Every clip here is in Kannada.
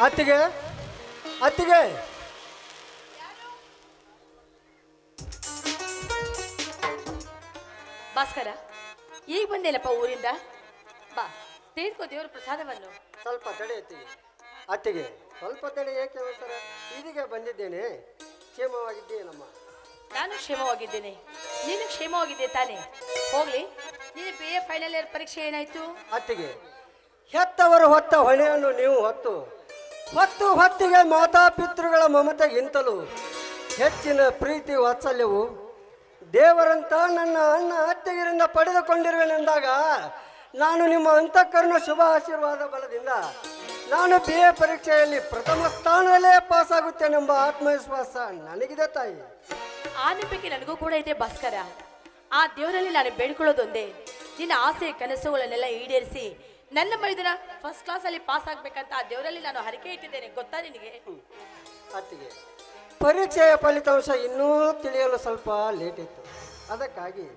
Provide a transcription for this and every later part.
ಅತ್ತಿಗೆ ಅತ್ತಿಗೆ ಭಾಸ್ಕರ, ಈಗ ಬಂದೇನಪ್ಪ ಊರಿಂದ. ಬಾ, ತೆಗೆದುಕೋ ದೇವ್ರ ಪ್ರಸಾದವನ್ನು. ಸ್ವಲ್ಪ ತಡೆ ಅತ್ತಿಗೆ. ಅತ್ತಿಗೆ ಸ್ವಲ್ಪ ತಡೆ, ಏಕೆ ಅವಸರ? ಇದೀಗ ಬಂದಿದ್ದೇನೆ. ಕ್ಷೇಮವಾಗಿದ್ದೇನಮ್ಮ? ನಾನು ಕ್ಷೇಮವಾಗಿದ್ದೇನೆ, ನೀನು ಕ್ಷೇಮವಾಗಿದ್ದೆ ತಾನೆ? ಹೋಗ್ಲಿ, ನೀನು BA ಫೈನಲ್ ಇಯರ್ ಪರೀಕ್ಷೆ ಏನಾಯ್ತು? ಅತ್ತಿಗೆ, ಹೆತ್ತವರು ಹೊತ್ತ ಹೊಣೆಯನ್ನು ನೀವು ಹೊತ್ತಿಗೆ ಮಾತಾಪಿತೃಗಳ ಮಮತೆಗಿಂತಲೂ ಹೆಚ್ಚಿನ ಪ್ರೀತಿ ವಾತ್ಸಲ್ಯವು ದೇವರಂತ ನನ್ನ ಅಣ್ಣ ಅತ್ತಿಗೆರಿಂದ ಪಡೆದುಕೊಂಡಿರುವೆನೆಂದಾಗ ನಾನು ನಿಮ್ಮ ಅಂತಃಕರಣ ಶುಭ ಆಶೀರ್ವಾದ ಬಲದಿಂದ ನಾನು BA ಪರೀಕ್ಷೆಯಲ್ಲಿ ಪ್ರಥಮ ಸ್ಥಾನದಲ್ಲೇ ಪಾಸಾಗುತ್ತೇನೆಂಬ ಆತ್ಮವಿಶ್ವಾಸ ನನಗಿದೆ ತಾಯಿ. ಆ ನಂಬಿಕೆ ನನಗೂ ಕೂಡ ಇದೆ ಭಾಸ್ಕರ. ಆ ದೇವರಲ್ಲಿ ನಾನು ಬೇಡ್ಕೊಳ್ಳೋದೊಂದೇ, ನಿನ್ನ ಆಸೆ ಕನಸುಗಳನ್ನೆಲ್ಲ ಈಡೇರಿಸಿ ನನ್ನ ಮೈದನ ಫಸ್ಟ್ ಕ್ಲಾಸಲ್ಲಿ ಪಾಸ್ ಆಗ್ಬೇಕಂತ ಆ ದೇವರಲ್ಲಿ ನಾನು ಹರಕೆ ಇಟ್ಟಿದ್ದೇನೆ, ಗೊತ್ತಾ ನಿನಗೆ? ಅತ್ತಿಗೆ, ಪರೀಕ್ಷೆಯ ಫಲಿತಾಂಶ ಇನ್ನೂ ತಿಳಿಯಲು ಸ್ವಲ್ಪ ಲೇಟ್ ಇತ್ತು. ಅದಕ್ಕಾಗಿ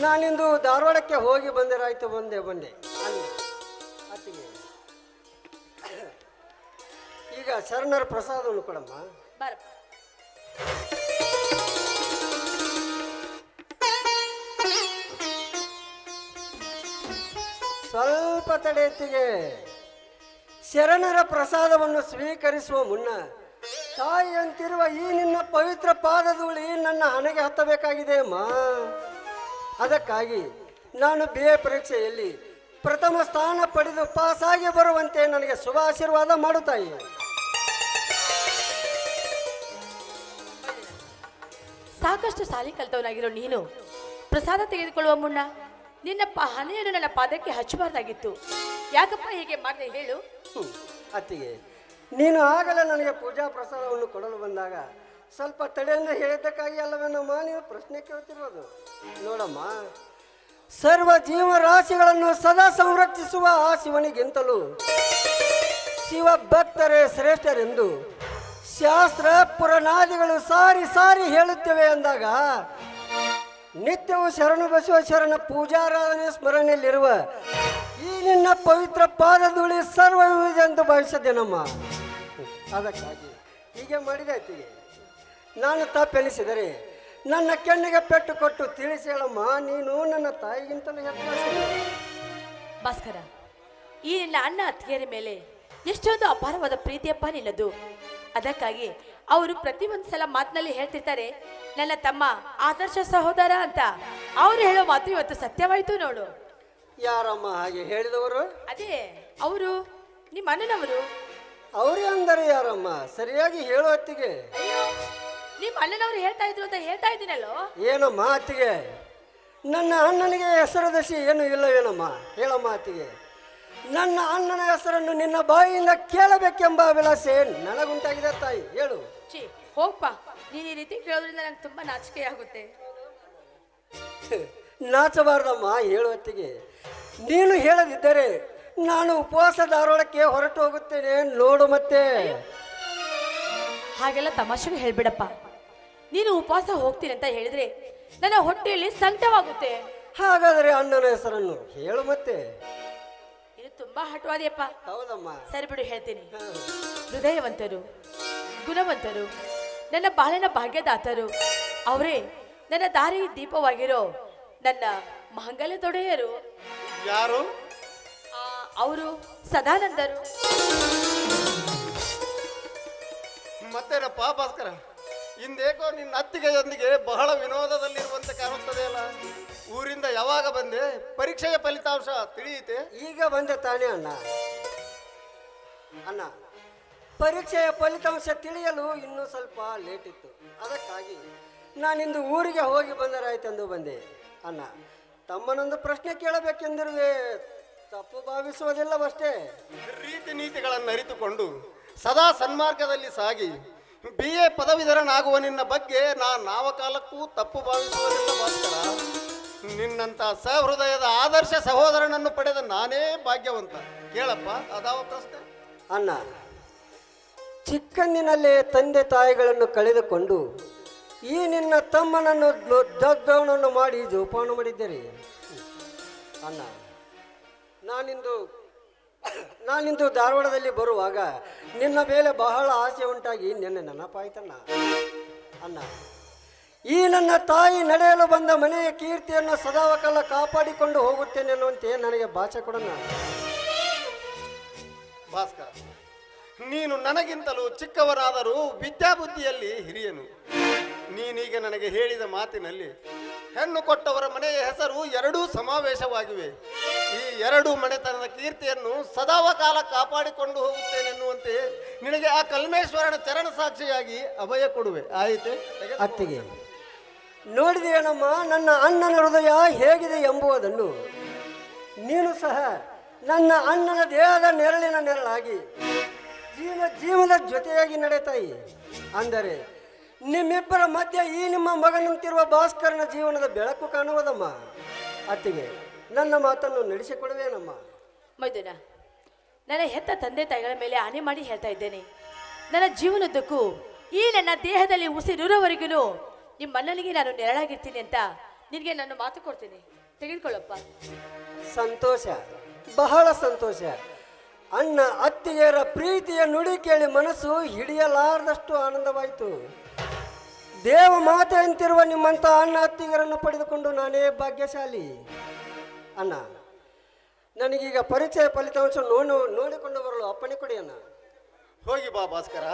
ನಾನಿಂದು ಧಾರವಾಡಕ್ಕೆ ಹೋಗಿ ಬಂದಿರಾಯ್ತು. ಬಂದೆ ಅಲ್ಲಿ ಅತ್ತಿಗೆ, ಈಗ ಶರಣರ ಪ್ರಸಾದವನ್ನು ಕೊಡಮ್ಮ. ಬಾರಪ್ಪ. ಸ್ವಲ್ಪ ತಡೆ ಅತ್ತಿಗೆ. ಶರಣರ ಪ್ರಸಾದವನ್ನು ಸ್ವೀಕರಿಸುವ ಮುನ್ನ ತಾಯಿ ಅಂತಿರುವ ಈ ನಿನ್ನ ಪವಿತ್ರ ಪಾದಧೂಳಿ ನನ್ನ ಹಣೆಗೆ ಹತ್ತಬೇಕಾಗಿದೆ ಅಮ್ಮ. ಅದಕ್ಕಾಗಿ ನಾನು BA ಪರೀಕ್ಷೆಯಲ್ಲಿ ಪ್ರಥಮ ಸ್ಥಾನ ಪಡೆದು ಪಾಸಾಗಿ ಬರುವಂತೆ ನನಗೆ ಶುಭ ಆಶೀರ್ವಾದ ಮಾಡು ತಾಯಿ. ಸಾಕಷ್ಟು ಸಾಲಿ ಕಲಿತವನಾಗಿರೋ ನೀನು ಪ್ರಸಾದ ತೆಗೆದುಕೊಳ್ಳುವ ಮುನ್ನ ನಿನ್ನ ಹಣೆಯನ್ನು ನನ್ನ ಪಾದಕ್ಕೆ ಹಚ್ಚಬಾರ್ದಾಗಿತ್ತು. ಯಾಕಪ್ಪ ಹೀಗೆ ಮಾಡಿದೆ ಹೇಳು? ಅತ್ತಿಗೆ, ನೀನು ಆಗಲೇ ನನಗೆ ಪೂಜಾ ಪ್ರಸಾದವನ್ನು ಕೊಡಲು ಬಂದಾಗ ಸ್ವಲ್ಪ ತಡೆಯಿಂದ ಹೇಳಿದ್ದಕ್ಕಾಗಿ ಅಲ್ಲವೇನಮ್ಮ ನೀವು ಪ್ರಶ್ನೆ ಕೇಳ್ತಿರೋದು? ನೋಡಮ್ಮ, ಸರ್ವ ಜೀವರಾಶಿಗಳನ್ನು ಸದಾ ಸಂರಕ್ಷಿಸುವ ಆ ಶಿವನಿಗಿಂತಲೂ ಶಿವ ಭಕ್ತರೇ ಶ್ರೇಷ್ಠರೆಂದು ಶಾಸ್ತ್ರ ಪುರಾಣಾದಿಗಳು ಸಾರಿ ಹೇಳುತ್ತೇವೆ ಅಂದಾಗ ನಿತ್ಯವೂ ಶರಣು ಬಸವೇಶ್ವರನ ಪೂಜಾರಾಧನೆ ಸ್ಮರಣೆಯಲ್ಲಿರುವ ಈ ನಿನ್ನ ಪವಿತ್ರ ಪಾದಧೂಳಿ ಸರ್ವವಿದೆ ಎಂದು ಭಾವಿಸಿದ್ದೇನಮ್ಮ. ಅದಕ್ಕಾಗಿ ಹೀಗೆ ಮಾಡಿದೆ ಅತ್ತಿಗೆ. ನಾನು ತಪ್ಪೆನಿಸಿದರೆ ನನ್ನ ಕೆನ್ನಿಗೆ ಪೆಟ್ಟು ಕೊಟ್ಟು ತಿಳಿಸಿ ಹೇಳಮ್ಮ, ನೀನು ನನ್ನ ತಾಯಿಗಿಂತಲೂ ಹೆಚ್ಚು. ಭಾಸ್ಕರ, ಈ ನಿನ್ನ ಅಣ್ಣ ಅತ್ತಿಗೆಯರ ಮೇಲೆ ಎಷ್ಟೊಂದು ಅಪಾರವಾದ ಪ್ರೀತಿಯಪ್ಪ ನಿನ್ನದು. ಅದಕ್ಕಾಗಿ ಅವರು ಪ್ರತಿ ಒಂದು ಸಲ ಮಾತಿನಲ್ಲಿ ಹೇಳ್ತಿರ್ತಾರೆ, ನನ್ನ ತಮ್ಮ ಆದರ್ಶ ಸಹೋದರ ಅಂತ. ಅವರು ಹೇಳೋ ಮಾತು ಇವತ್ತು ಸತ್ಯವಾಯ್ತು ನೋಡು. ಯಾರಮ್ಮ ಹಾಗೆ ಹೇಳಿದವರು? ಅದೇ ಅವರು, ನಿಮ್ಮ ಅಣ್ಣನವರು. ಅವರೇ ಅಂದರೆ ಯಾರಮ್ಮ? ಸರಿಯಾಗಿ ಹೇಳು ಅತ್ತಿಗೆ. ಅಯ್ಯೋ, ನಿಮ್ಮ ಅಣ್ಣನವರು ಹೇಳ್ತಾ ಇದ್ರು ಅಂತ ಹೇಳ್ತಾ ಇದ್ದೀನಲ್ಲೋ. ಏನಮ್ಮ ಅತ್ತಿಗೆ? ನನ್ನ ಅಣ್ಣನಿಗೆ ಹೆಸರು ದಶಿ ಏನು ಇಲ್ಲವೇನಮ್ಮ? ಹೇಳಮ್ಮ ಅತ್ತಿಗೆ. ನನ್ನ ಅಣ್ಣನ ಹೆಸರನ್ನು ನಿನ್ನ ಬಾಯಿಯಿಂದ ಕೇಳಬೇಕೆಂಬ ಅಭಿಲಾಷೆ ನನಗುಂಟಾಗಿದೆ ತಾಯಿ, ಹೇಳು. ಹೋಗ್ಪಾ, ನೀನು ಈ ರೀತಿ ಕೇಳೋದ್ರಿಂದ ನಂಗೆ ತುಂಬಾ ನಾಚಿಕೆ ಆಗುತ್ತೆ. ನಾಚಬಾರ್ದಮ್ಮ, ಹೇಳು ಅತ್ತಿಗೆ. ನೀನು ಹೇಳದಿದ್ದರೆ ನಾನು ಉಪವಾಸ ಧಾರವಾಡಕ್ಕೆ ಹೊರಟು ಹೋಗುತ್ತೇನೆ ನೋಡು. ಮತ್ತೆ ಹಾಗೆಲ್ಲ ತಮಾಷೆಗೆ ಹೇಳ್ಬಿಡಪ್ಪ. ನೀನು ಉಪವಾಸ ಹೋಗ್ತೀನಿ ಅಂತ ಹೇಳಿದ್ರೆ ನನ್ನ ಹೊಟ್ಟೆಯಲ್ಲಿ ಸಂಕಟವಾಗುತ್ತೆ. ಹಾಗಾದರೆ ಅಣ್ಣನ ಹೆಸರನ್ನು ಹೇಳು ಮತ್ತೆ. ಇದು ತುಂಬಾ ಹಠವಾದಿಯಪ್ಪ. ಹೌದಮ್ಮ, ಸರಿ ಬಿಡು, ಹೇಳ್ತೀನಿ. ಹೃದಯವಂತರು, ಗುಣವಂತರು, ನನ್ನ ಬಾಳಿನ ಭಾಗ್ಯದಾತರು, ಅವರೇ ನನ್ನ ದಾರಿ ದೀಪವಾಗಿರೋ ನನ್ನ ಮಾಂಗಲ್ಯ ತೊಡೆಯರು. ಯಾರು? ಅವರು ಸದಾನಂದರು. ಮತ್ತೇನಪ್ಪ ಭಾಸ್ಕರ, ಇಂದೇಕೋ ನಿನ್ನ ಅತ್ತಿಗೆಯೊಂದಿಗೆ ಬಹಳ ವಿನೋದದಲ್ಲಿರುವಂತೆ ಕಾಣುತ್ತದೆ ಅಲ್ಲ? ಊರಿಂದ ಯಾವಾಗ ಬಂದೆ? ಪರೀಕ್ಷೆಯ ಫಲಿತಾಂಶ ತಿಳಿಯಿತೆ? ಈಗ ಬಂದೆ ತಾನೇ ಅಣ್ಣ. ಅಣ್ಣ, ಪರೀಕ್ಷೆಯ ಫಲಿತಾಂಶ ತಿಳಿಯಲು ಇನ್ನೂ ಸ್ವಲ್ಪ ಲೇಟ್ ಇತ್ತು. ಅದಕ್ಕಾಗಿ ನಾನಿಂದು ಊರಿಗೆ ಹೋಗಿ ಬಂದರಾಯ್ತೆಂದು ಬಂದೆ. ಅಣ್ಣ, ತಮ್ಮನೊಂದು ಪ್ರಶ್ನೆ ಕೇಳಬೇಕೆಂದಿರುವೆ, ತಪ್ಪು ಭಾವಿಸುವುದಿಲ್ಲವಷ್ಟೇ. ರೀತಿ ನೀತಿಗಳನ್ನು ಅರಿತುಕೊಂಡು ಸದಾ ಸನ್ಮಾರ್ಗದಲ್ಲಿ ಸಾಗಿ BA ಪದವೀಧರನಾಗುವ ನಿನ್ನ ಬಗ್ಗೆ ನಾವ ಕಾಲಕ್ಕೂ ತಪ್ಪು ಭಾವಿಸುವುದಿಲ್ಲ ಭಾಸ್ಕರ. ನಿನ್ನಂತ ಸಹೃದಯದ ಆದರ್ಶ ಸಹೋದರನನ್ನು ಪಡೆದ ನಾನೇ ಭಾಗ್ಯವಂತ. ಕೇಳಪ್ಪ, ಅದಾವ ಪ್ರಶ್ನೆ. ಅಣ್ಣ, ಚಿಕ್ಕಂದಿನಲ್ಲೇ ತಂದೆ ತಾಯಿಗಳನ್ನು ಕಳೆದುಕೊಂಡು ಈ ನಿನ್ನ ತಮ್ಮನನ್ನು ದೊಡ್ಡವನನ್ನು ಮಾಡಿ ಜೋಪಾನ ಮಾಡಿದ್ದೀರಿ. ಅಣ್ಣ, ನಾನಿಂದು ನಾನಿಂದು ಧಾರವಾಡದಲ್ಲಿ ಬರುವಾಗ ನಿನ್ನ ಮೇಲೆ ಬಹಳ ಆಸೆ ಉಂಟಾಗಿ ನಿನ್ನೆ ನೆನಪಾಯ್ತಣ್ಣ. ಅಣ್ಣ, ಈ ನನ್ನ ತಾಯಿ ನಡೆಯಲು ಬಂದ ಮನೆಯ ಕೀರ್ತಿಯನ್ನು ಸದಾಕಾಲ ಕಾಪಾಡಿಕೊಂಡು ಹೋಗುತ್ತೇನೆ ಅನ್ನುವಂತೆ ನನಗೆ ಭಾಷೆ ಕೊಡೋಣ. ಭಾಸ್ಕರ, ನೀನು ನನಗಿಂತಲೂ ಚಿಕ್ಕವನಾದರೂ ವಿದ್ಯಾಬುದ್ಧಿಯಲ್ಲಿ ಹಿರಿಯನು. ನೀನೀಗ ನನಗೆ ಹೇಳಿದ ಮಾತಿನಲ್ಲಿ ಹೆಣ್ಣು ಕೊಟ್ಟವರ ಮನೆಯ ಹೆಸರು ಎರಡೂ ಸಮಾವೇಶವಾಗಿವೆ. ಈ ಎರಡೂ ಮನೆತನದ ಕೀರ್ತಿಯನ್ನು ಸದಾಕಾಲ ಕಾಪಾಡಿಕೊಂಡು ಹೋಗುತ್ತೇನೆನ್ನುವಂತೆ ನಿನಗೆ ಆ ಕಲ್ಮೇಶ್ವರನ ಚರಣ ಸಾಕ್ಷಿಯಾಗಿ ಅಭಯ ಕೊಡುವೆ. ಆಯಿತೆ? ಅತ್ತಿಗೆ, ನೋಡಿದೆಯೇನಮ್ಮ ನನ್ನ ಅಣ್ಣನ ಹೃದಯ ಹೇಗಿದೆ ಎಂಬುದನ್ನು. ನೀನು ಸಹ ನನ್ನ ಅಣ್ಣನ ದೇಹದ ನೆರಳಿನ ನೆರಳಾಗಿ ಜೀವದ ಜೊತೆಯಾಗಿ ನಡೆತಾಯಿ. ಅಂದರೆ ನಿಮ್ಮಿಬ್ಬರ ಮಧ್ಯೆ ಈ ನಿಮ್ಮ ಮಗನಂತಿರುವ ಭಾಸ್ಕರನ ಜೀವನದ ಬೆಳಕು ಕಾಣುವುದಮ್ಮ. ಅತ್ತಿಗೆ, ನನ್ನ ಮಾತನ್ನು ನಡೆಸಿಕೊಡುವೇನಮ್ಮ. ಮೈದುನ, ನನ್ನ ಹೆತ್ತ ತಂದೆ ತಾಯಿಗಳ ಮೇಲೆ ಆಣೆ ಮಾಡಿ ಹೇಳ್ತಾ ಇದ್ದೇನೆ, ನನ್ನ ಜೀವನದ್ದಕ್ಕೂ ಈ ನನ್ನ ದೇಹದಲ್ಲಿ ಉಸಿರಿರುವವರೆಗೂ ನಿಮ್ಮ ಅಣ್ಣನಿಗೆ ನಾನು ನೆರಳಾಗಿರ್ತೀನಿ ಅಂತ ನಿನಗೆ ನಾನು ಮಾತು ಕೊಡ್ತೀನಿ. ತೆಗೆದುಕೊಳ್ಳಪ್ಪ. ಸಂತೋಷ, ಬಹಳ ಸಂತೋಷ. ಅಣ್ಣ ಅತ್ತಿಗೆಯರ ಪ್ರೀತಿಯ ನುಡಿ ಕೇಳಿ ಮನಸ್ಸು ಹಿಡಿಯಲಾರದಷ್ಟು ಆನಂದವಾಯಿತು. ದೇವ ಮಾತೆ ಅಂತಿರುವ ನಿಮ್ಮಂಥ ಅಣ್ಣ ಅತ್ತಿಗೆಯರನ್ನು ಪಡೆದುಕೊಂಡು ನಾನೇ ಭಾಗ್ಯಶಾಲಿ. ಅಣ್ಣ, ನನಗೀಗ ಪರಿಚಯ ಫಲಿತಾಂಶ ನೋಡಿಕೊಂಡು ಬರಲು ಅಪ್ಪಣೆ ಕೊಡಿ ಅಣ್ಣ. ಹೋಗಿ ಬಾ ಭಾಸ್ಕರ.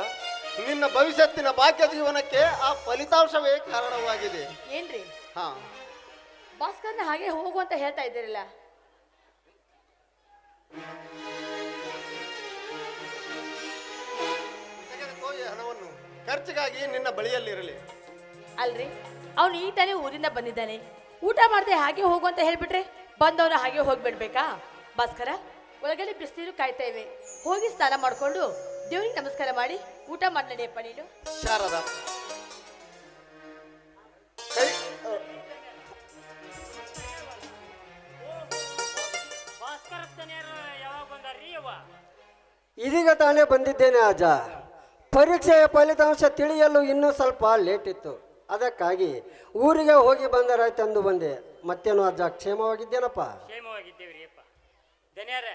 ನಿನ್ನ ಭವಿಷ್ಯತ್ತಿನ ಭಾಗ್ಯ ಜೀವನಕ್ಕೆ ಆ ಫಲಿತಾಂಶವೇ ಕಾರಣವಾಗಿದೆ. ಏನ್ರಿ ಹಾ, ಭಾಸ್ಕರ್ನ ಹಾಗೆ ಹೋಗು ಅಂತ ಹೇಳ್ತಾ ಇದ್ದೀರಲ್ಲ? ತೆಗೆದುಕೋ ಈ ಹಣವನ್ನು. ಖರ್ಚಿಗಾಗಿ ನಿನ್ನ ಬಳಿಯಲ್ಲಿರಲಿ. ಅಲ್ರಿ, ಅವನು ಈ ತಾನೇ ಊರಿಂದ ಬಂದಿದ್ದಾನೆ. ಊಟ ಮಾಡದೆ ಹಾಗೆ ಹೋಗು ಅಂತ ಹೇಳ್ಬಿಟ್ರೆ ಬಂದವನು ಹಾಗೆ ಹೋಗ್ಬಿಡ್ಬೇಕಾ? ಭಾಸ್ಕರ, ಒಳಗಡೆ ಬಿಸಿನೀರು ಕಾಯ್ತಾ ಇವೆ, ಹೋಗಿ ಸ್ನಾನ ಮಾಡ್ಕೊಂಡು ದೇವ್ರಿಗೆ ನಮಸ್ಕಾರ ಮಾಡಿ ಊಟ ಮಾಡಿ ನಡೆಯಪ್ಪ ನೀನು. ಶಾರದಾ, ಕೈ ಇದೀಗ ತಾನೇ ಬಂದಿದ್ದೇನೆ ಅಜ್ಜ. ಪರೀಕ್ಷೆಯ ಫಲಿತಾಂಶ ತಿಳಿಯಲು ಇನ್ನೂ ಸ್ವಲ್ಪ ಲೇಟ್ ಇತ್ತು. ಅದಕ್ಕಾಗಿ ಊರಿಗೆ ಹೋಗಿ ಬಂದರಾಯ್ತೆಂದು ಬಂದೆ. ಮತ್ತೇನು ಅಜ್ಜ, ಕ್ಷೇಮವಾಗಿದ್ದೇನಪ್ಪ? ಕ್ಷೇಮವಾಗಿದ್ದೇವ್ರಿ ಅಪ್ಪ. ಧನ್ಯರ,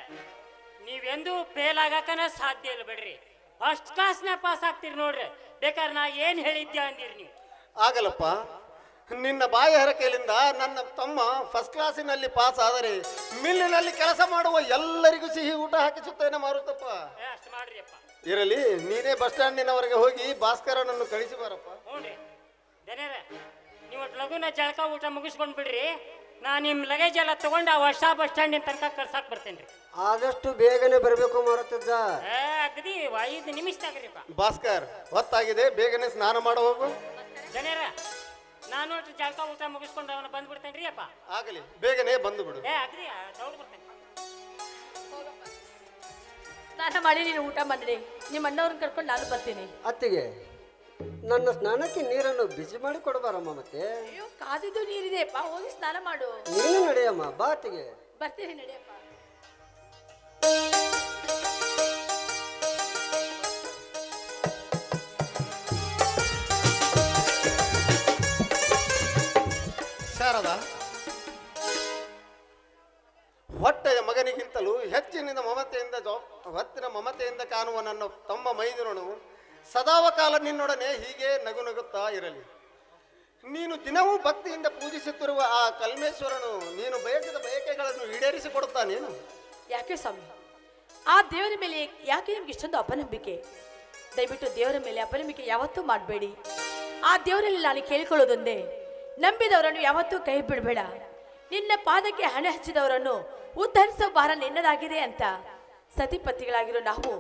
ನೀವೆಂದೂ ಫೇಲ್ ಆಗಾಕನ ಸಾಧ್ಯ ಇಲ್ಲ ಬಿಡ್ರಿ. ಫಸ್ಟ್ ಕ್ಲಾಸ್ನ ಪಾಸ್ ಆಗ್ತೀರಿ ನೋಡ್ರಿ. ಬೇಕಾದ್ರೆ ನಾ ಏನು ಹೇಳಿದ್ದೆ ಅಂದಿರಿ ನೀವು. ಆಗಲ್ಲಪ್ಪ, ನಿನ್ನ ಬಾಯಿ ಹರಕೆಯಿಂದ ನನ್ನ ತಮ್ಮ ಫಸ್ಟ್ ಕ್ಲಾಸಿನಲ್ಲಿ ಪಾಸ್ ಆದರೆ ಮಿಲ್ಲಿನಲ್ಲಿ ಕೆಲಸ ಮಾಡುವ ಎಲ್ಲರಿಗೂ ಸಿಹಿ ಊಟ ಹಾಕಿಸುತ್ತೇನೆ ಮಾರುತ್ತಪ್ಪ. ಅಷ್ಟು ಮಾಡ್ರಿ ಅಪ್ಪ. ಇರಲಿ, ನೀನೇ ಬಸ್ ಸ್ಟ್ಯಾಂಡಿನವರೆಗೆ ಹೋಗಿ ಭಾಸ್ಕರನನ್ನು ಕಳಿಸಿ ಬಾರಪ್ಪ. ಹ್ಞೂ ರೀ ಧನ್ಯರ, ನೀವು ಲಘುನ ಜಳಕ ಊಟ ಮುಗಿಸ್ಕೊಂಡು ಬಿಡ್ರಿ. ನಾ ನಿಮ್ಮ ಲಗೇಜ್ ಎಲ್ಲ ತಗೊಂಡು ಆ ಹೊಸ ಬಸ್ ಸ್ಟ್ಯಾಂಡಿನ ತನಕ ಕಳ್ಸಾಕ್ ಬರ್ತೇನೆ ರೀ. ಆದಷ್ಟು ಬೇಗನೆ ಬರಬೇಕು ಮಾರುತ್ತಜ್ಜ. ಅಗದಿ 5 ನಿಮಿಷದಾಗ್ರಿಪ್ಪ. ಭಾಸ್ಕರ್, ಹೊತ್ತಾಗಿದೆ, ಬೇಗನೆ ಸ್ನಾನ ಮಾಡ ಹೋಗು. ಧನ್ಯರ, ನಾನು ಜಳಕ ಊಟ ಮುಗಿಸ್ಕೊಂಡು ಅವನು ಬಂದ್ಬಿಡ್ತೇನೆ ರೀ ಅಪ್ಪ. ಆಗಲಿ, ಬೇಗನೆ ಬಂದು ಬಿಡು. ಅಗ್ರಿ ದೌಡ್ ಬರ್ತೇನೆ. ಸ್ನಾನ ಮಾಡಿ ನೀನು ಊಟ ಮಾಡಿ ನಿಮ್ಮ ಅಣ್ಣವ್ರನ್ನ ಕರ್ಕೊಂಡು ನಾನು ಬರ್ತೀನಿ. ಅತ್ತಿಗೆ, ನನ್ನ ಸ್ನಾನಕ್ಕೆ ನೀರನ್ನು ಬಿಸಿ ಮಾಡಿ ಕೊಡಬಾರಮ್ಮ. ಮತ್ತೆ ಅಯ್ಯೋ, ಕಾದಿದ್ದು ನೀರಿದೆಯಪ್ಪ, ಹೋಗಿ ಸ್ನಾನ ಮಾಡು. ನೀನು ನಡೆಯಮ್ಮ, ಬಾ ಅತ್ತಿಗೆ. ಬರ್ತೀನಿ, ನಡೆಯಪ್ಪ. ಶಾರದಾ, ಹೊಟ್ಟೆಯ ಮಗನಿಗಿಂತಲೂ ಹೆಚ್ಚಿನ ಮಮತೆಯಿಂದ ಕಾಣುವ ನನ್ನ ತಮ್ಮ ಮೈದುನನು ಸದಾವಕಾಲ ನಿನ್ನೊಡನೆ ಹೀಗೆ ನಗು ನಗುತ್ತಾ ಇರಲಿ. ನೀನು ದಿನವೂ ಭಕ್ತಿಯಿಂದ ಪೂಜಿಸುತ್ತಿರುವ ಆ ಕಲ್ಮೇಶ್ವರನು ನೀನು ಬಯಸಿದ ಬಯಕೆಗಳನ್ನು ಈಡೇರಿಸಿಕೊಡುತ್ತಾನೇನು? ಯಾಕೆ ಸ್ವಾಮಿ, ಆ ದೇವರ ಮೇಲೆ ಯಾಕೆ ನಿಮ್ಗೆ ಇಷ್ಟೊಂದು ಅಪನಂಬಿಕೆ? ದಯವಿಟ್ಟು ದೇವರ ಮೇಲೆ ಅಪನಂಬಿಕೆ ಯಾವತ್ತೂ ಮಾಡಬೇಡಿ. ಆ ದೇವರಲ್ಲಿ ನಾನು ಕೇಳಿಕೊಳ್ಳೋದೊಂದೇ, ನಂಬಿದವರನ್ನು ಯಾವತ್ತೂ ಕೈ ಬಿಡಬೇಡ. ನಿನ್ನ ಪಾದಕ್ಕೆ ಹಣೆ ಹಚ್ಚಿದವರನ್ನು ಉದ್ಧರಿಸೋ ಭಾರ ನಿನ್ನದಾಗಿದೆ ಅಂತ. ಸತಿಪತಿಗಳಾಗಿರೋ ನಾವು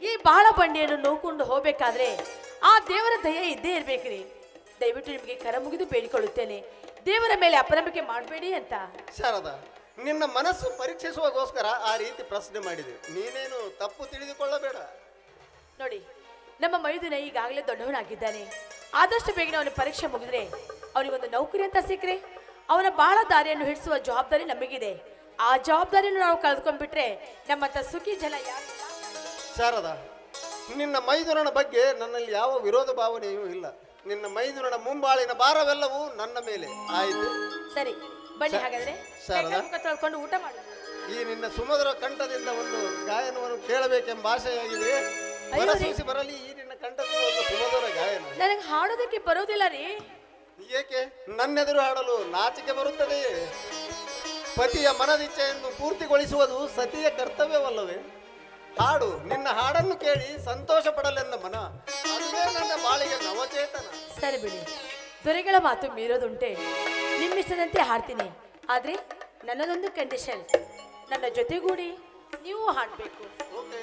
ಈ ಬಾಳ ಬಂಡಿಯನ್ನು ನೋಡ್ಕೊಂಡು ಹೋಗ್ಬೇಕಾದ್ರೆ ಆ ದೇವರ ದಯ ಇದ್ದೇ ಇರ್ಬೇಕ್ರಿ. ದಯವಿಟ್ಟು ನಿಮಗೆ ಕರ ಮುಗಿದು ಬೇಡಿಕೊಳ್ಳುತ್ತೇನೆ, ದೇವರ ಮೇಲೆ ಅಪನಂಬಿಕೆ ಮಾಡಬೇಡಿ ಅಂತ. ಶಾರದಾ, ನಿನ್ನ ಮನಸ್ಸು ಪರೀಕ್ಷಿಸುವಗೋಸ್ಕರ ಆ ರೀತಿ ಪ್ರಶ್ನೆ ಮಾಡಿದೆ. ನೀನೇನು ತಪ್ಪು ತಿಳಿದುಕೊಳ್ಳಬೇಡ. ನೋಡಿ, ನಮ್ಮ ಮೈದುನ ಈಗಾಗಲೇ ದೊಡ್ಡವನಾಗಿದ್ದಾನೆ. ಆದಷ್ಟು ಬೇಗನೆ ಅವನ ಪರೀಕ್ಷೆ ಮುಗಿದ್ರೆ ಅವನಿಗೊಂದು ನೌಕರಿ ಅಂತ ಸಿಕ್ಕರೆ ಅವನ ಬಾಳ ದಾರಿಯನ್ನು ಹಿಡಿಸುವ ಜವಾಬ್ದಾರಿ ನಮಗಿದೆ. ಆ ಜವಾಬ್ದಾರಿಯನ್ನು ನಾವು ಕಳೆದುಕೊಂಡ್ಬಿಟ್ರೆ ನಮ್ಮಂತ ಸುಖಿ ಜನ ಯಾರು? ಶಾರದಾ, ನಿನ್ನ ಮೈದುನನ ಬಗ್ಗೆ ನನ್ನಲ್ಲಿ ಯಾವ ವಿರೋಧ ಭಾವನೆಯೂ ಇಲ್ಲ. ನಿನ್ನ ಮೈದುನನ ಮುಂಬಾಳಿನ ಭಾರವೆಲ್ಲವೂ ನನ್ನ ಮೇಲೆ. ಆಯಿತು, ಸರಿ, ಬನ್ನಿ ಹಾಗಾದ್ರೆ ಶಾರದಾ, ಮುಖ ತೊಳ್ಕೊಂಡು ಊಟ ಮಾಡಿ. ಈ ನಿನ್ನ ಸುಮಧುರ ಕಂಠದಿಂದ ಒಂದು ಗಾಯನವನ್ನು ಕೇಳಬೇಕೆಂಬ ಆಶೆಯಾಗಿದೆ. ಅಯ್ಯೋ ರೀ. ಸೂಸಿ ಬರಲಿ ಈ ನಿನ್ನ ಕಂಠದಿಂದ ಒಂದು ಸುಮಧುರ ಗಾಯನ. ನನಗೆ ಹಾಡೋದಕ್ಕೆ ಬರೋದಿಲ್ಲ ರೀ. ಏಕೆ ನನ್ನೆದುರು ಹಾಡಲು ನಾಚಿಕೆ ಬರುತ್ತದೆಯೇ? ಪತಿಯ ಮನದಿಚ್ಛೆಯನ್ನು ಪೂರ್ತಿಗೊಳಿಸುವುದು ಸತಿಯ ಕರ್ತವ್ಯವಲ್ಲವೇ? ಹಾಡು, ನಿನ್ನ ಹಾಡನ್ನು ಕೇಳಿ ಸಂತೋಷ ಪಡಲೆಂದ ಮನ, ಅದುವೇ ನನ್ನ ಬಾಳಿಗೆ ನವಚೇತನ. ಸರಿ ಬಿಡಿ, ದೊರೆಗಳ ಮಾತು ಮೀರೋದುಂಟೆ. ನಿಮ್ಮಿಷ್ಟದಂತೆ ಹಾಡ್ತೀನಿ, ಆದ್ರೆ ನನ್ನದೊಂದು ಕಂಡೀಷನ್, ನನ್ನ ಜೊತೆಗೂಡಿ ನೀವು ಹಾಡಬೇಕು. ಓಕೆ.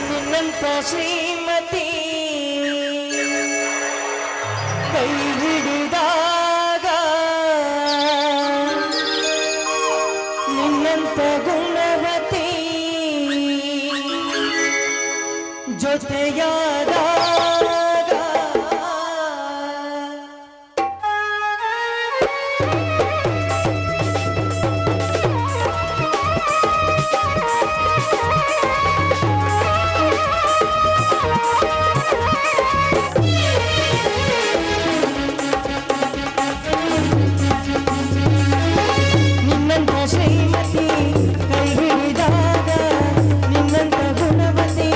ನಿನ್ನಂತ ಶ್ರೀಮತಿ ಕೈ ಹಿಡಿದಾಗ, ನಿನ್ನಂತ ಗುಣವತಿ ಜೊತೆಯಾದಾಗ, ನಿನ್ನಂತ ಶ್ರೀಮತಿ ಕೈ ಹಿಡಿದಾಗ, ನಿನ್ನಂತ ಗುಣವತಿ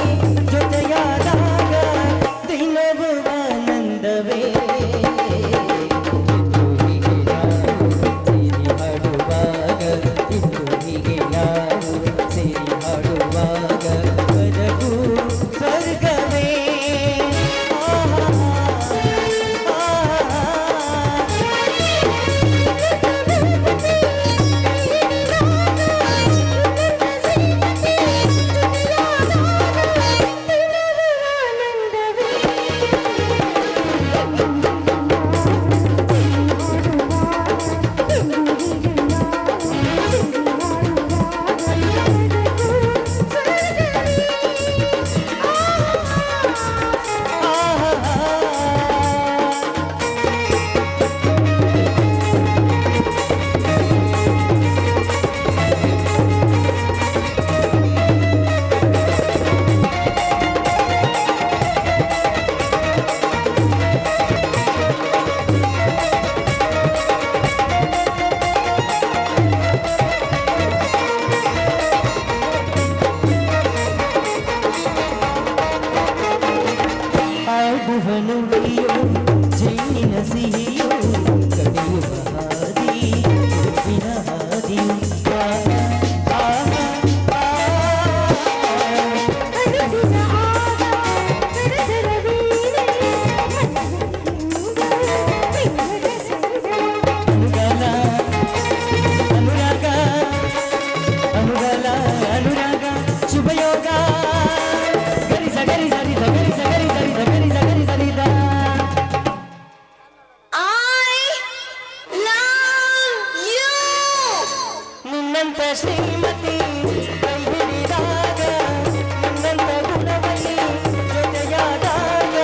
ಜೊತೆಯಾದಾಗ, ದಿನವೂ ಆನಂದವೇ. ಸೇರಿ ಹಾಡುವಾಗ, ಇನ್ನು ಹೀಗೆ ನಾವು ಸೇರಿ ಹಾಡುವಾಗ, ಬದುಕು ಸ್ವರ್ಗವೇ. ಆಗುವನು ಬಿಯೋ ಜೇನಿನ ಸಿಹಿಯೋ, ಕಡಿಯುವ ಹಾದಿ ಉಪ್ಪಿನ ಹಾದಿ. ಅನುಗಾಲ ಅನುರಾಗ, ಅನುಗಾಲ ಅನುರಾಗ ಶುಭಯೋಗ. ಗರಿಸ ಗರಿಸ ರಿದ ಗರಿಸ ಗರಿಸ ರಿದ ಗರಿಸ ಗರಿಸ ರಿದ. ನಿನ್ನಂತ ಶ್ರೀಮತಿ ಕೈ ಹಿಡಿದಾಗ, ನಿನ್ನಂತ ಗುಣವತಿ ಜೊತೆಯಾದಾಗ,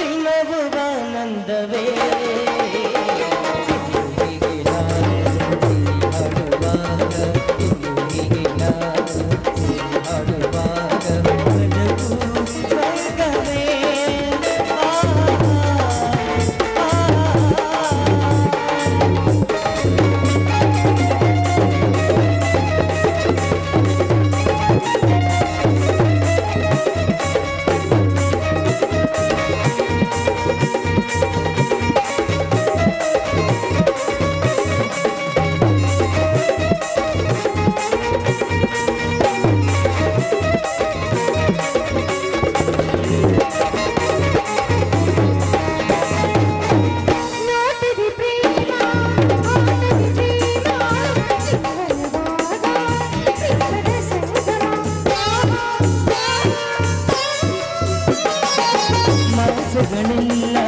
ದಿನವೂ ಆನಂದವೇ. ಇನ್ನು ಹೀಗೆ ನಾವು ಸೇರಿ ಹಾಡುವಾಗ, ಇನ್ನು ಹೀಗೆ ನಾವು ಸೇರಿ ಹಾಡುವಾಗ, ಬದುಕು ಸ್ವರ್ಗವೇ. ಮಾಸಗಳೆಲ್ಲ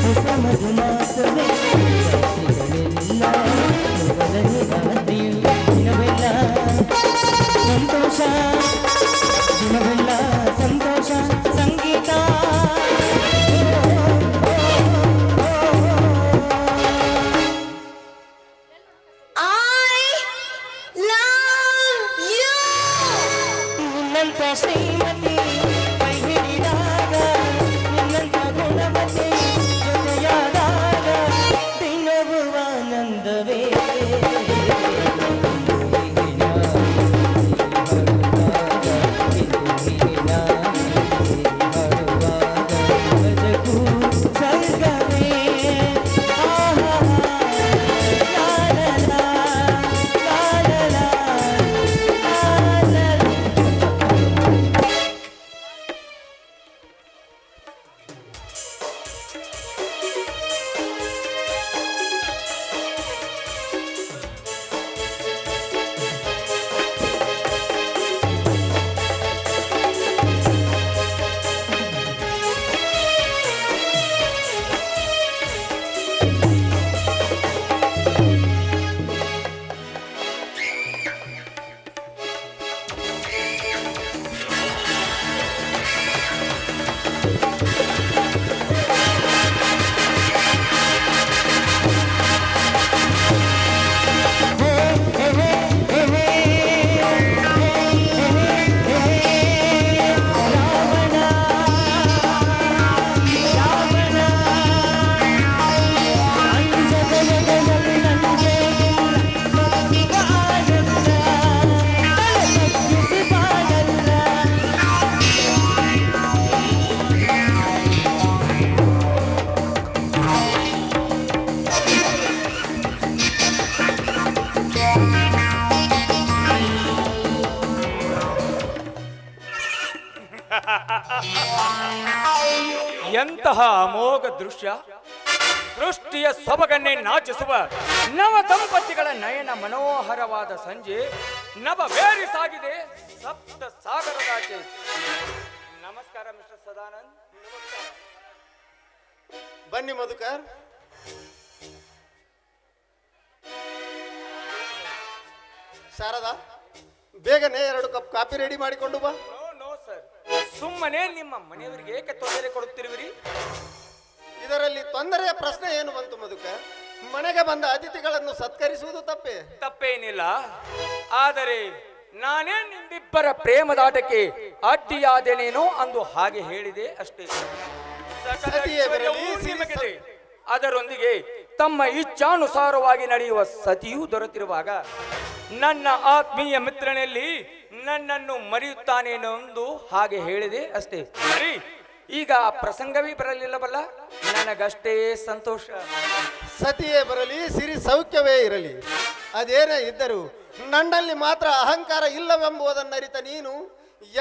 ಹೊಸ ಮಧುಮಾಸವೇ, ರಾತ್ರಿಗಳೆಲ್ಲ ಮೊದಲನೇ ರಾತ್ರಿಯು. ದಿನವೆಲ್ಲ ಸಂತೋಷ, ದಿನವೆಲ್ಲ ಸಂತೋಷ ಸಂಗೀತ. ನಿನ್ನಂತ ಶ್ರೀಮತಿ ಕೈ ಹಿಡಿದಾಗ, ನಿನ್ನಂತ ಗುಣವತಿ ಜೊತೆಯಾದಾಗ, ಎಂತಹ ಅಮೋಘ ದೃಶ್ಯ! ಸೃಷ್ಟಿಯ ಸೊಬಗನ್ನೇ ನಾಚಿಸುವ ನವ ದಂಪತಿಗಳ ನಯನ ಮನೋಹರವಾದ ಸಂಜೆ ನಭವೇರಿ ಸಾಗಿದೆ ಸಪ್ತ ಸಾಗರದಾಚೆ. ನಮಸ್ಕಾರ ಮಿಸ್ಟರ್ ಸದಾನಂದ್. ಬನ್ನಿ ಮಧುಕರ್. ಶಾರದಾ, ಬೇಗನೆ 2 ಕಪ್ ಕಾಫಿ ರೆಡಿ ಮಾಡಿಕೊಂಡು ಬಾ. ನೋ ಸರ್, ಸುಮ್ಮನೆ ನಿಮ್ಮ ಮನೆಯವರಿಗೆ ಏಕೆ ತೊಂದರೆ ಕೊಡುತ್ತಿರುವಿರಿ? ಇದರಲ್ಲಿ ತೊಂದರೆಯ ಪ್ರಶ್ನೆ ಏನು ಬಂತು ಮಧುಕರ್? ಮನೆಗೆ ಬಂದ ಅತಿಥಿಗಳನ್ನು ಸತ್ಕರಿಸುವುದು ತಪ್ಪೇನಿಲ್ಲ. ಆದರೆ ನಾನೇ ನಿಮ್ಮಿಬ್ಬರ ಪ್ರೇಮದಾಟಕ್ಕೆ ಅಡ್ಡಿಯಾದೇನೇನೋ ಅಂದು ಹಾಗೆ ಹೇಳಿದೆ ಅಷ್ಟೇ. ಸಕಲ ಐಶ್ವರ್ಯವೂ ನಿಮಗಿದೆ. ಅದರೊಂದಿಗೆ ತಮ್ಮ ಇಚ್ಛಾನುಸಾರವಾಗಿ ನಡೆಯುವ ಸತಿಯೂ ದೊರೆತಿರುವಾಗ ನನ್ನ ಆತ್ಮೀಯ ಮಿತ್ರನಲ್ಲಿ ನನ್ನನ್ನು ಮರೆಯುತ್ತಾನೇನೊಂದು ಹಾಗೆ ಹೇಳಿದೆ ಅಷ್ಟೇ. ಸರಿ, ಈಗ ಆ ಪ್ರಸಂಗವೇ ಬರಲಿಲ್ಲವಲ್ಲ, ನನಗಷ್ಟೇ ಸಂತೋಷ. ಸತಿಯೇ ಬರಲಿ, ಸಿರಿ ಸೌಖ್ಯವೇ ಇರಲಿ, ಅದೇನೇ ಇದ್ದರೂ ನನ್ನಲ್ಲಿ ಮಾತ್ರ ಅಹಂಕಾರ ಇಲ್ಲವೆಂಬುದನ್ನರಿತ ನೀನು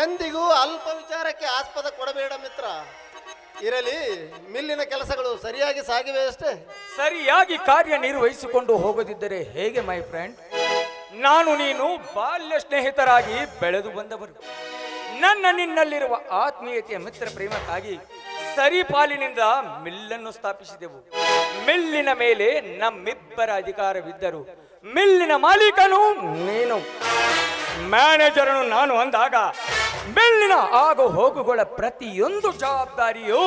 ಎಂದಿಗೂ ಅಲ್ಪ ವಿಚಾರಕ್ಕೆ ಆಸ್ಪದ ಕೊಡಬೇಡ ಮಿತ್ರ. ಇರಲಿ, ಮಿಲ್ಲಿನ ಕೆಲಸಗಳು ಸರಿಯಾಗಿ ಸಾಗಿವೆ ಅಷ್ಟೇ. ಸರಿಯಾಗಿ ಕಾರ್ಯನಿರ್ವಹಿಸಿಕೊಂಡು ಹೋಗದಿದ್ದರೆ ಹೇಗೆ ಮೈ ಫ್ರೆಂಡ್? ನಾನು ನೀನು ಬಾಲ್ಯ ಸ್ನೇಹಿತರಾಗಿ ಬೆಳೆದು ಬಂದವರು. ನನ್ನ ನಿನ್ನಲ್ಲಿರುವ ಆತ್ಮೀಯತೆಯ ಮಿತ್ರ ಪ್ರೇಮಕ್ಕಾಗಿ ಸರಿಪಾಲಿನಿಂದ ಮಿಲ್ಲನ್ನು ಸ್ಥಾಪಿಸಿದೆವು. ಮಿಲ್ಲಿನ ಮೇಲೆ ನಮ್ಮಿಬ್ಬರ ಅಧಿಕಾರವಿದ್ದರು. ಮಿಲ್ಲಿನ ಮಾಲೀಕನು ನೀನು, ಮ್ಯಾನೇಜರನು ನಾನು ಅಂದಾಗ ಮಿಲ್ಲಿನ ಆಗು ಹೋಗುಗಳ ಪ್ರತಿಯೊಂದು ಜವಾಬ್ದಾರಿಯೂ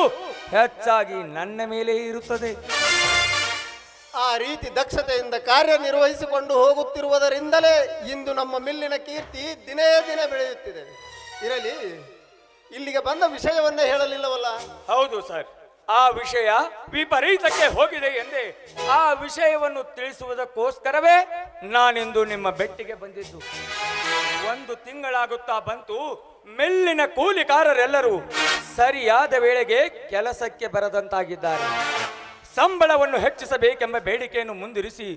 ಹೆಚ್ಚಾಗಿ ನನ್ನ ಮೇಲೆ ಇರುತ್ತದೆ. ಆ ರೀತಿ ದಕ್ಷತೆಯಿಂದ ಕಾರ್ಯನಿರ್ವಹಿಸಿಕೊಂಡು ಹೋಗುತ್ತಿರುವುದರಿಂದಲೇ ಇಂದು ನಮ್ಮ ಮಿಲ್ಲಿನ ಕೀರ್ತಿ ದಿನೇ ದಿನೇ ಬೆಳೆಯುತ್ತಿದೆ. ಇರಲಿ, ಇಲ್ಲಿಗೆ ಬಂದ ವಿಷಯವನ್ನೇ ಹೇಳಲಿಲ್ಲವಲ್ಲ? ಹೌದು ಸರ್, ಆ ವಿಷಯ ವಿಪರೀತಕ್ಕೆ ಹೋಗಿದೆ ಎಂದೇ ಆ ವಿಷಯವನ್ನು ತಿಳಿಸುವುದಕ್ಕೋಸ್ಕರವೇ ನಾನಿಂದು ನಿಮ್ಮ ಬೆಟ್ಟಿಗೆ ಬಂದಿದ್ದು. 1 ತಿಂಗಳಾಗುತ್ತಾ ಬಂತು. ಮಿಲ್ಲಿನ ಕೂಲಿಕಾರರೆಲ್ಲರೂ ಸರಿಯಾದ ವೇಳೆಗೆ ಕೆಲಸಕ್ಕೆ ಬರದಂತಾಗಿದ್ದಾರೆ. ಸಂಬಳವನ್ನು ಹೆಚ್ಚಿಸಬೇಕೆಂಬ ಬೇಡಿಕೆಯನ್ನು ಮುಂದಿರಿಸಿ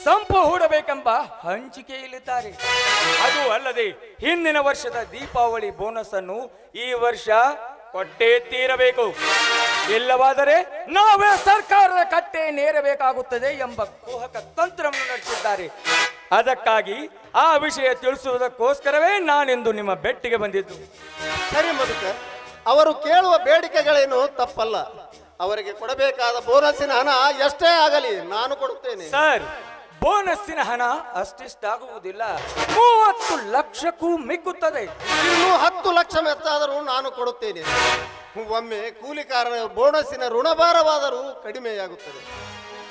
ಸಂಪು ಹೂಡಬೇಕೆಂಬ ಹಂಚಿಕೆಯಲ್ಲಿದ್ದಾರೆ. ಅದು ಅಲ್ಲದೆ ಹಿಂದಿನ ವರ್ಷದ ದೀಪಾವಳಿ ಬೋನಸ್ ಅನ್ನು ಈ ವರ್ಷ ಕೊಟ್ಟೇ ತೀರಬೇಕು, ಇಲ್ಲವಾದರೆ ನಾವೇ ಸರ್ಕಾರದ ಕಟ್ಟೆ ನೇರಬೇಕಾಗುತ್ತದೆ ಎಂಬ ಕುಹಕ ತಂತ್ರವನ್ನು ನಡೆಸಿದ್ದಾರೆ. ಅದಕ್ಕಾಗಿ ಆ ವಿಷಯ ತಿಳಿಸುವುದಕ್ಕೋಸ್ಕರವೇ ನಾನಿಂದು ನಿಮ್ಮ ಬೆಟ್ಟಿಗೆ ಬಂದಿದ್ದು. ಸರಿ ಮಧುಕರ್, ಅವರು ಕೇಳುವ ಬೇಡಿಕೆಗಳೇನು ತಪ್ಪಲ್ಲ. ಅವರಿಗೆ ಕೊಡಬೇಕಾದ ಬೋನಸ್ಸಿನ ಹಣ ಎಷ್ಟೇ ಆಗಲಿ ನಾನು ಕೊಡುತ್ತೇನೆ. ಸರ್, ಬೋನಸ್ಸಿನ ಹಣ ಅಷ್ಟಿಷ್ಟಾಗುವುದಿಲ್ಲ, 30 ಲಕ್ಷಕ್ಕೂ ಮಿಕ್ಕುತ್ತದೆ. ಇನ್ನೂ 10 ಲಕ್ಷ ಮೆತ್ತಾದರೂ ನಾನು ಕೊಡುತ್ತೇನೆ. ಒಮ್ಮೆ ಕೂಲಿಕಾರರ ಬೋನಸ್ಸಿನ ಋಣಭಾರವಾದರೂ ಕಡಿಮೆಯಾಗುತ್ತದೆ.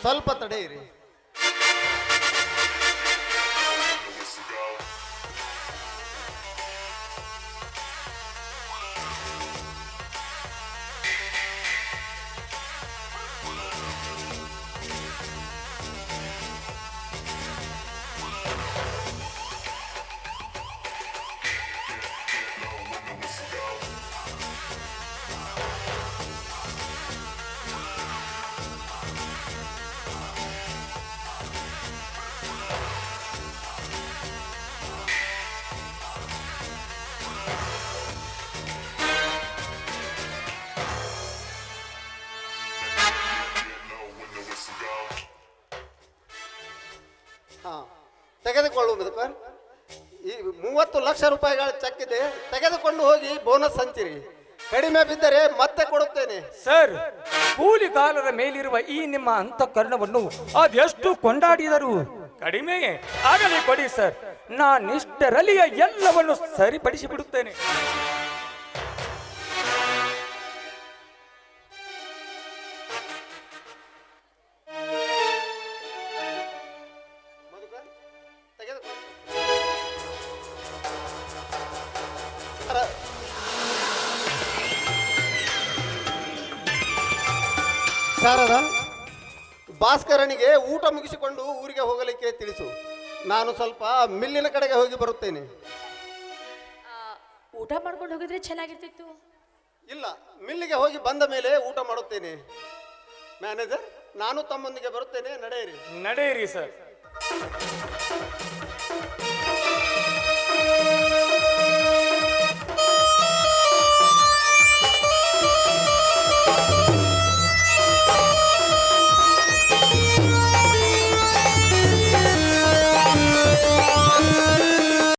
ಸ್ವಲ್ಪ ತಡೆಯಿರಿ. ತೆಗೆದುಕೊಳ್ಳು ಮಧುಕರ್. ಈ 30 ಲಕ್ಷ ರೂಪಾಯಿಗಳ ಚೆಕ್ ಇದೆ, ತೆಗೆದುಕೊಂಡು ಹೋಗಿ ಬೋನಸ್ ಹಂಚಿರಿ. ಕಡಿಮೆ ಬಿದ್ದರೆ ಮತ್ತೆ ಕೊಡುತ್ತೇನೆ. ಸರ್, ಕೂಲಿಗಾರರ ಮೇಲಿರುವ ಈ ನಿಮ್ಮ ಅಂತಃಕರಣವನ್ನು ಅದೆಷ್ಟು ಕೊಂಡಾಡಿದರು ಕಡಿಮೆ ಆಗಲಿ ಕೊಡಿ ಸರ್. ನಾನಿಷ್ಟರಲ್ಲಿಯ ಎಲ್ಲವನ್ನು ಸರಿಪಡಿಸಿ ಬಿಡುತ್ತೇನೆ. ಶಾರದಾ, ಭಾಸ್ಕರನಿಗೆ ಊಟ ಮುಗಿಸಿಕೊಂಡು ಊರಿಗೆ ಹೋಗಲಿಕ್ಕೆ ತಿಳಿಸು. ನಾನು ಸ್ವಲ್ಪ ಮಿಲ್ಲಿನ ಕಡೆಗೆ ಹೋಗಿ ಬರುತ್ತೇನೆ. ಊಟ ಮಾಡ್ಕೊಂಡು ಹೋಗಿದ್ರೆ ಚೆನ್ನಾಗಿರ್ತಿತ್ತು. ಇಲ್ಲ, ಮಿಲ್ಲಿಗೆ ಹೋಗಿ ಬಂದ ಮೇಲೆ ಊಟ ಮಾಡುತ್ತೇನೆ. ಮ್ಯಾನೇಜರ್, ನಾನು ತಮ್ಮೊಂದಿಗೆ ಬರುತ್ತೇನೆ, ನಡೆಯಿರಿ. ನಡೆಯಿರಿ ಸರ್.